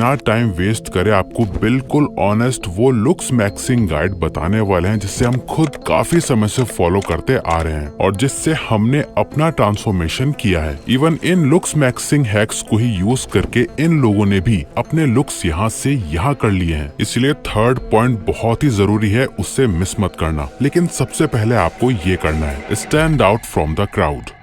ना time waste करे, आपको बिल्कुल ऑनेस्ट वो लुक्स मैक्सिंग गाइड बताने वाले हैं जिससे हम खुद काफी समय से फॉलो करते आ रहे हैं और जिससे हमने अपना ट्रांसफॉर्मेशन किया है। Even in looks maxing hacks को ही यूज करके इन लोगों ने भी अपने लुक्स यहाँ से यहाँ कर लिए हैं। इसलिए थर्ड पॉइंट बहुत ही जरूरी है, उससे मिस मत करना। लेकिन सबसे पहले आपको ये करना है, stand out from the crowd.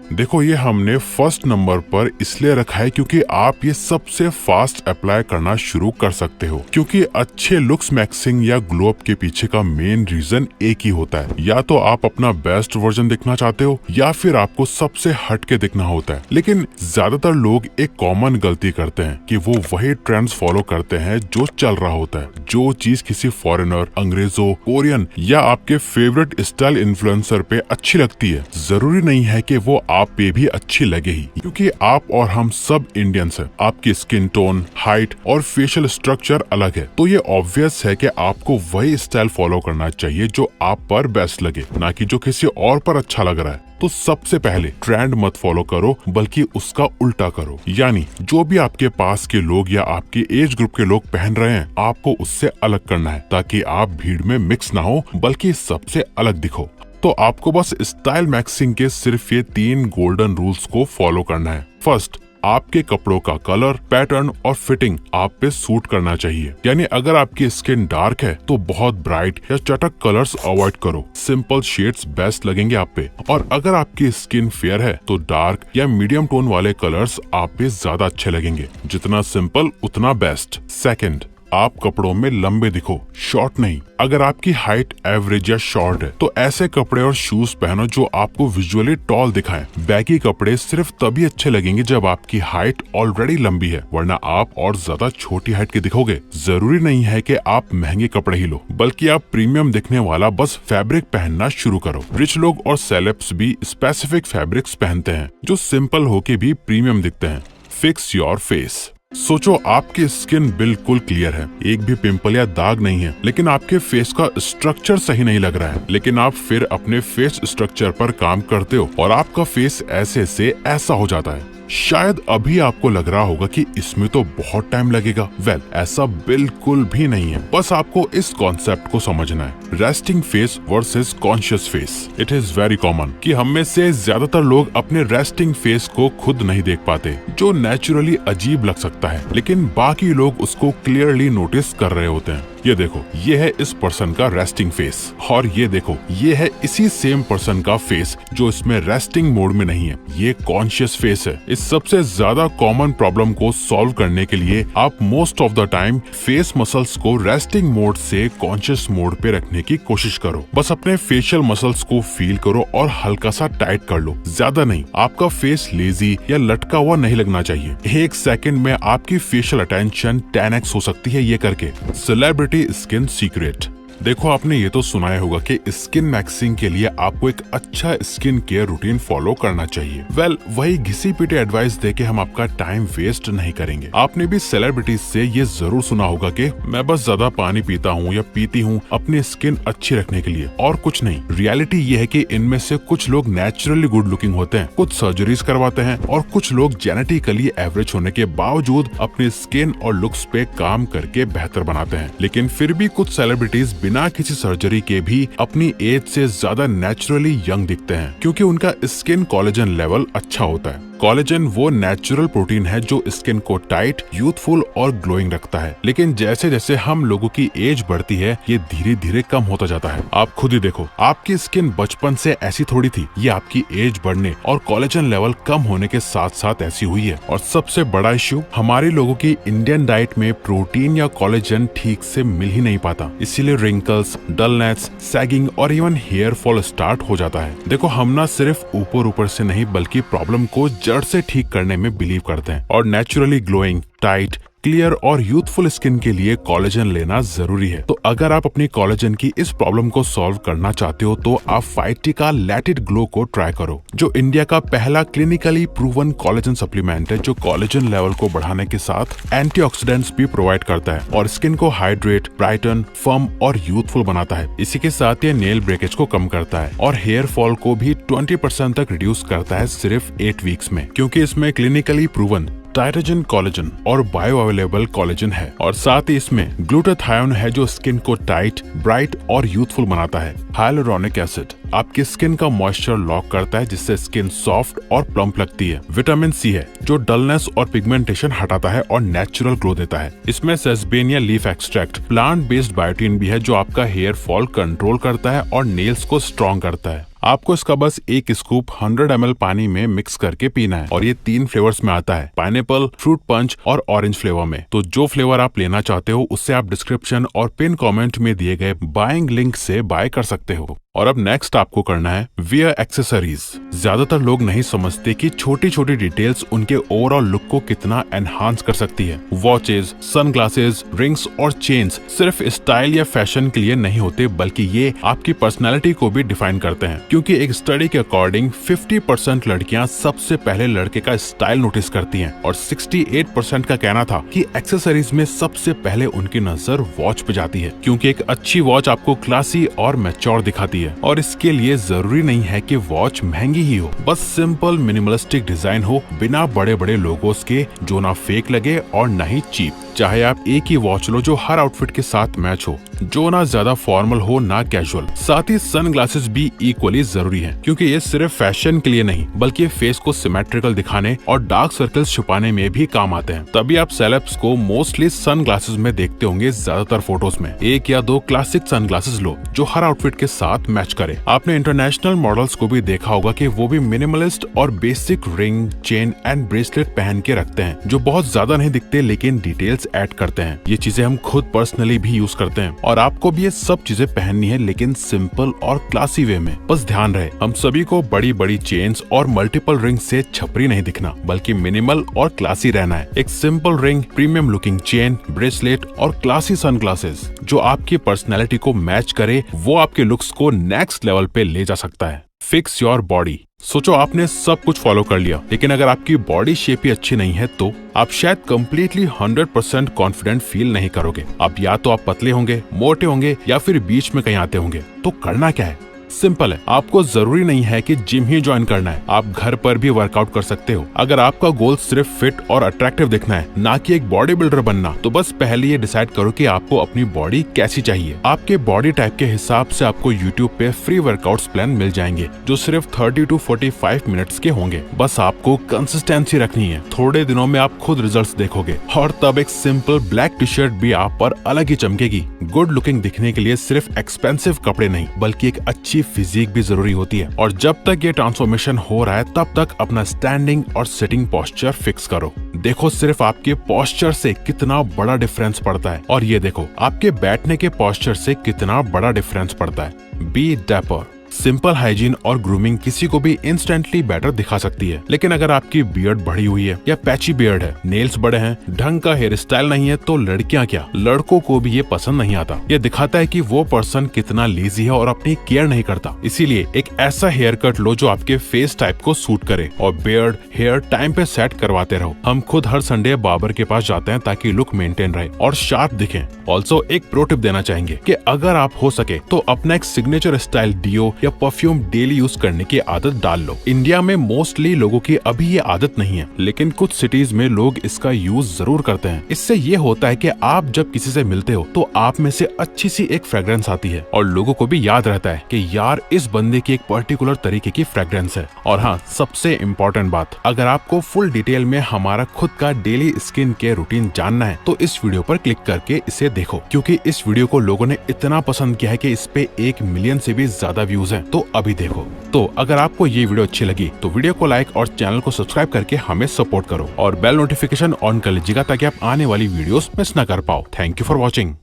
देखो ये हमने फर्स्ट नंबर पर इसलिए रखा है क्योंकि आप ये सबसे फास्ट अप्लाई करना शुरू कर सकते हो, क्योंकि अच्छे लुक्स मैक्सिंग या ग्लो अप के पीछे का मेन रीजन एक ही होता है, या तो आप अपना बेस्ट वर्जन दिखना चाहते हो या फिर आपको सबसे हटके दिखना होता है। लेकिन ज्यादातर लोग एक कॉमन गलती करते हैं कि वो वही ट्रेंड्स फॉलो करते हैं जो चल रहा होता है। जो चीज किसी फॉरेनर, अंग्रेजों, कोरियन या आपके फेवरेट स्टाइल इन्फ्लुएंसर पे अच्छी लगती है, जरूरी नहीं है कि वो आप पे भी अच्छी लगे ही, क्योंकि आप और हम सब इंडियंस हैं। आपकी स्किन टोन, हाइट और फेशियल स्ट्रक्चर अलग है, तो ये ऑब्वियस है कि आपको वही स्टाइल फॉलो करना चाहिए जो आप पर बेस्ट लगे, ना कि जो किसी और पर अच्छा लग रहा है। तो सबसे पहले ट्रेंड मत फॉलो करो, बल्कि उसका उल्टा करो। यानी जो भी आपके पास के लोग या आपके एज ग्रुप के लोग पहन रहे हैं, आपको उससे अलग करना है, ताकि आप भीड़ में मिक्स ना हो बल्कि सबसे अलग दिखो। तो आपको बस स्टाइल मैक्सिंग के सिर्फ ये 3 गोल्डन रूल्स को फॉलो करना है। फर्स्ट, आपके कपड़ों का कलर, पैटर्न और फिटिंग आप पे सूट करना चाहिए। यानी अगर आपकी स्किन डार्क है तो बहुत ब्राइट या चटक कलर्स अवॉइड करो, सिंपल शेड्स बेस्ट लगेंगे आप पे। और अगर आपकी स्किन फेयर है तो डार्क या मीडियम टोन वाले कलर्स आप पे ज्यादा अच्छे लगेंगे, जितना सिंपल उतना बेस्ट। सेकंड, आप कपड़ों में लंबे दिखो, शॉर्ट नहीं। अगर आपकी हाइट एवरेज या शॉर्ट है तो ऐसे कपड़े और शूज पहनो जो आपको विजुअली टॉल दिखाएं। बैगी कपड़े सिर्फ तभी अच्छे लगेंगे जब आपकी हाइट ऑलरेडी लंबी है, वरना आप और ज्यादा छोटी हाइट के दिखोगे। जरूरी नहीं है कि आप महंगे कपड़े ही लो, बल्कि आप प्रीमियम दिखने वाला बस फैब्रिक पहनना शुरू करो। रिच लोग और सेलेब्स भी स्पेसिफिक फैब्रिक्स पहनते हैं जो सिंपल होके भी प्रीमियम दिखते हैं। Fix your face. सोचो आपकी स्किन बिल्कुल क्लियर है, एक भी पिंपल या दाग नहीं है, लेकिन आपके फेस का स्ट्रक्चर सही नहीं लग रहा है। लेकिन आप फिर अपने फेस स्ट्रक्चर पर काम करते हो और आपका फेस ऐसे से ऐसा हो जाता है। शायद अभी आपको लग रहा होगा कि इसमें तो बहुत टाइम लगेगा। वेल, ऐसा बिल्कुल भी नहीं है। बस आपको इस कॉन्सेप्ट को समझना है, resting face versus conscious face. It is very common कि हम में से ज्यादातर लोग अपने रेस्टिंग फेस को खुद नहीं देख पाते, जो नेचुरली अजीब लग सकता है, लेकिन बाकी लोग उसको क्लियरली नोटिस कर रहे होते हैं। ये देखो, ये है इस पर्सन का रेस्टिंग फेस, और ये देखो, ये है इसी सेम पर्सन का फेस जो इसमें रेस्टिंग मोड में नहीं है। ये कॉन्शियस फेस है। इस सबसे ज्यादा कॉमन प्रॉब्लम को सॉल्व करने के लिए आप most of the time face muscles को रेस्टिंग मोड से कॉन्शियस मोड पे रखने की कोशिश करो। बस अपने फेशियल मसल्स को फील करो और हल्का सा टाइट कर लो, ज्यादा नहीं। आपका फेस लेजी या लटका हुआ नहीं लगना चाहिए। 1 सेकंड में आपकी फेशियल अटेंशन 10x हो सकती है ये करके। Celebrity skin secret. देखो, आपने ये तो सुना ही होगा कि स्किन मैक्सिंग के लिए आपको एक अच्छा स्किन केयर रूटीन फॉलो करना चाहिए। वेल, वही घिसी पिटी एडवाइस देके हम आपका टाइम वेस्ट नहीं करेंगे। आपने भी सेलिब्रिटीज से ये जरूर सुना होगा कि मैं बस ज्यादा पानी पीता हूँ या पीती हूँ अपनी स्किन अच्छी रखने के लिए, और कुछ नहीं। रियलिटी ये है कि इनमें से कुछ लोग नेचुरली गुड लुकिंग होते हैं, कुछ सर्जरीज करवाते हैं, और कुछ लोग जेनेटिकली एवरेज होने के बावजूद अपनी स्किन और लुक्स पे काम करके बेहतर बनाते हैं। लेकिन फिर भी कुछ सेलिब्रिटीज बिना किसी सर्जरी के भी अपनी एज से ज्यादा नेचुरली यंग दिखते हैं, क्योंकि उनका स्किन कोलेजन लेवल अच्छा होता है। कोलेजन वो नेचुरल प्रोटीन है जो स्किन को टाइट, यूथफुल और ग्लोइंग रखता है। लेकिन जैसे जैसे हम लोगों की एज बढ़ती है, ये धीरे धीरे कम होता जाता है। आप खुद ही देखो, आपकी स्किन बचपन से ऐसी थोड़ी थी, ये आपकी एज बढ़ने और कोलेजन लेवल कम होने के साथ साथ ऐसी हुई है। और सबसे बड़ा इश्यू, हमारे लोगों की इंडियन डाइट में प्रोटीन या कोलेजन ठीक से मिल ही नहीं पाता, इसीलिए रिंकल्स, डलनेस, सैगिंग और इवन हेयर फॉल स्टार्ट हो जाता है। देखो, हम ना सिर्फ ऊपर ऊपर से नहीं, बल्कि प्रॉब्लम को जड़ से ठीक करने में बिलीव करते हैं, और नेचुरली ग्लोइंग, टाइट, क्लियर और यूथफुल स्किन के लिए कोलेजन लेना जरूरी है। तो अगर आप अपनी कोलेजन की इस प्रॉब्लम को सॉल्व करना चाहते हो तो आप फाइटिका लेट इट ग्लो को ट्राई करो, जो इंडिया का पहला क्लिनिकली प्रूवन कोलेजन सप्लीमेंट है, जो कोलेजन लेवल को बढ़ाने के साथ एंटीऑक्सीडेंट्स भी प्रोवाइड करता है और स्किन को हाइड्रेट, ब्राइटन, फर्म और यूथफुल बनाता है। इसी के साथ ये नेल ब्रेकेज को कम करता है और हेयर फॉल को भी 20% तक रिड्यूस करता है सिर्फ 8 वीक्स में, क्योंकि इसमें क्लिनिकली प्रूवन डायटोजन कोलेजन और बायो अवेलेबल कोलेजन है, और साथ ही इसमें ग्लूटाथायोन है जो स्किन को टाइट, ब्राइट और यूथफुल बनाता है। हाइलुरोनिक एसिड आपकी स्किन का मॉइस्चर लॉक करता है, जिससे स्किन सॉफ्ट और प्लम्प लगती है। विटामिन सी है जो डलनेस और पिगमेंटेशन हटाता है और नेचुरल ग्लो देता है। इसमें sesbania leaf extract plant based biotin भी है जो आपका हेयर फॉल कंट्रोल करता है और नेल्स को स्ट्रॉन्ग करता है। आपको इसका बस एक स्कूप 100 ml पानी में मिक्स करके पीना है, और ये 3 फ्लेवर्स में आता है, पाइनएप्पल, फ्रूट पंच और ऑरेंज फ्लेवर में। तो जो फ्लेवर आप लेना चाहते हो उससे आप डिस्क्रिप्शन और पिन कमेंट में दिए गए बाइंग लिंक से बाय कर सकते हो। और अब नेक्स्ट आपको करना है वियर एक्सेसरीज। ज्यादातर लोग नहीं समझते कि छोटी छोटी डिटेल्स उनके ओवरऑल लुक को कितना एनहांस कर सकती है। वॉचेज, सनग्लासेस, रिंग्स और चेन्स सिर्फ स्टाइल या फैशन के लिए नहीं होते, बल्कि ये आपकी पर्सनैलिटी को भी डिफाइन करते हैं। क्योंकि एक स्टडी के अकॉर्डिंग 50% लड़कियां सबसे पहले लड़के का स्टाइल नोटिस करती हैं, और 68% का कहना था कि एक्सेसरीज में सबसे पहले उनकी नजर वॉच पे जाती है। क्योंकि एक अच्छी वॉच आपको क्लासी और मैच्योर दिखाती है, और इसके लिए जरूरी नहीं है कि वॉच महंगी ही हो, बस सिंपल मिनिमलिस्टिक डिजाइन हो, बिना बड़े बड़े लोगोस के, जो ना फेक लगे और ना ही चीप। चाहे आप एक ही वॉच लो जो हर आउटफिट के साथ मैच हो, जो ना ज्यादा फॉर्मल हो ना कैजुअल। साथ ही सनग्लासेस भी इक्वली जरूरी हैं, क्योंकि ये सिर्फ फैशन के लिए नहीं बल्कि फेस को सिमेट्रिकल दिखाने और डार्क सर्कल्स छुपाने में भी काम आते हैं। तभी आप सेलेब्स को मोस्टली सनग्लासेस में देखते होंगे ज्यादातर फोटोज में। एक या दो क्लासिक सनग्लासेस लो जो हर आउटफिट के साथ मैच करे। आपने इंटरनेशनल मॉडल्स को भी देखा होगा कि वो भी मिनिमलिस्ट और basic ring, chain and bracelet पहन के रखते हैं, जो बहुत ज्यादा नहीं दिखते लेकिन डिटेल्स ऐड करते हैं। ये चीजें हम खुद पर्सनली भी यूज करते हैं, और आपको भी ये सब चीजें पहननी है, लेकिन सिंपल और क्लासी वे में। बस ध्यान रहे, हम सभी को बड़ी बड़ी चेन्स और मल्टीपल रिंग से छपरी नहीं दिखना, बल्कि मिनिमल और क्लासी रहना है। एक simple ring, premium looking chain, bracelet और क्लासी सनग्लासेस जो आपकी पर्सनैलिटी को मैच करे, वो आपके लुक्स को नेक्स्ट लेवल पे ले जा सकता है। Fix your body. सोचो आपने सब कुछ फॉलो कर लिया, लेकिन अगर आपकी बॉडी शेप ही अच्छी नहीं है तो आप शायद कम्प्लीटली 100% कॉन्फिडेंट फील नहीं करोगे। अब या तो आप पतले होंगे, मोटे होंगे, या फिर बीच में कहीं आते होंगे। तो करना क्या है? सिंपल है, आपको जरूरी नहीं है कि जिम ही ज्वाइन करना है, आप घर पर भी वर्कआउट कर सकते हो। अगर आपका गोल सिर्फ फिट और अट्रैक्टिव दिखना है, ना कि एक बॉडी बिल्डर बनना, तो बस पहले ये डिसाइड करो कि आपको अपनी बॉडी कैसी चाहिए। आपके बॉडी टाइप के हिसाब से आपको यूट्यूब पे फ्री वर्कआउट्स प्लान मिल जाएंगे, जो सिर्फ 30 to 45 मिनट्स के होंगे। बस आपको कंसिस्टेंसी रखनी है, थोड़े दिनों में आप खुद रिजल्ट देखोगे, और तब एक सिंपल ब्लैक टी शर्ट भी आप पर अलग ही चमकेगी। गुड लुकिंग दिखने के लिए सिर्फ एक्सपेंसिव कपड़े नहीं, बल्कि एक अच्छी फिजिक भी जरूरी होती है। और जब तक ये ट्रांसफॉर्मेशन हो रहा है, तब तक अपना स्टैंडिंग और सिटिंग पोस्चर फिक्स करो। देखो सिर्फ आपके पोस्चर से कितना बड़ा डिफरेंस पड़ता है, और ये देखो आपके बैठने के पोस्चर से कितना बड़ा डिफरेंस पड़ता है। Be dapper. सिंपल हाइजीन और ग्रूमिंग किसी को भी इंस्टेंटली बेटर दिखा सकती है, लेकिन अगर आपकी बियर्ड बढ़ी हुई है या पैची बियर्ड है, नेल्स बड़े हैं, ढंग का हेयर स्टाइल नहीं है, तो लड़कियां क्या, लड़कों को भी ये पसंद नहीं आता। ये दिखाता है कि वो पर्सन कितना लेजी है और अपनी केयर नहीं करता। इसीलिए एक ऐसा हेयर कट लो जो आपके फेस टाइप को सूट करे, और बियर्ड हेयर टाइम पे सेट करवाते रहो। हम खुद हर संडे बार्बर के पास जाते हैं ताकि लुक मेंटेन रहे और शार्प दिखे। ऑल्सो एक प्रो टिप देना चाहेंगे कि अगर आप हो सके तो अपना एक सिग्नेचर स्टाइल डियो या परफ्यूम डेली यूज करने की आदत डाल लो। इंडिया में मोस्टली लोगों की अभी ये आदत नहीं है, लेकिन कुछ सिटीज में लोग इसका यूज जरूर करते हैं। इससे ये होता है कि आप जब किसी से मिलते हो तो आप में से अच्छी सी एक फ्रेग्रेंस आती है, और लोगों को भी याद रहता है कि यार इस बंदे की एक पर्टिकुलर तरीके की फ्रेग्रेंस है। और हाँ, सबसे इम्पोर्टेंट बात, अगर आपको फुल डिटेल में हमारा खुद का डेली स्किन केयर रूटीन जानना है तो इस वीडियो पर क्लिक करके इसे देखो, क्योंकि इस वीडियो को लोगों ने इतना पसंद किया है कि इस पे 1 मिलियन से भी ज्यादा व्यूज हैं। तो अभी देखो। तो अगर आपको ये वीडियो अच्छी लगी तो वीडियो को लाइक और चैनल को सब्सक्राइब करके हमें सपोर्ट करो, और बेल नोटिफिकेशन ऑन कर लीजिएगा ताकि आप आने वाली वीडियोस मिस ना कर पाओ। Thank you for watching.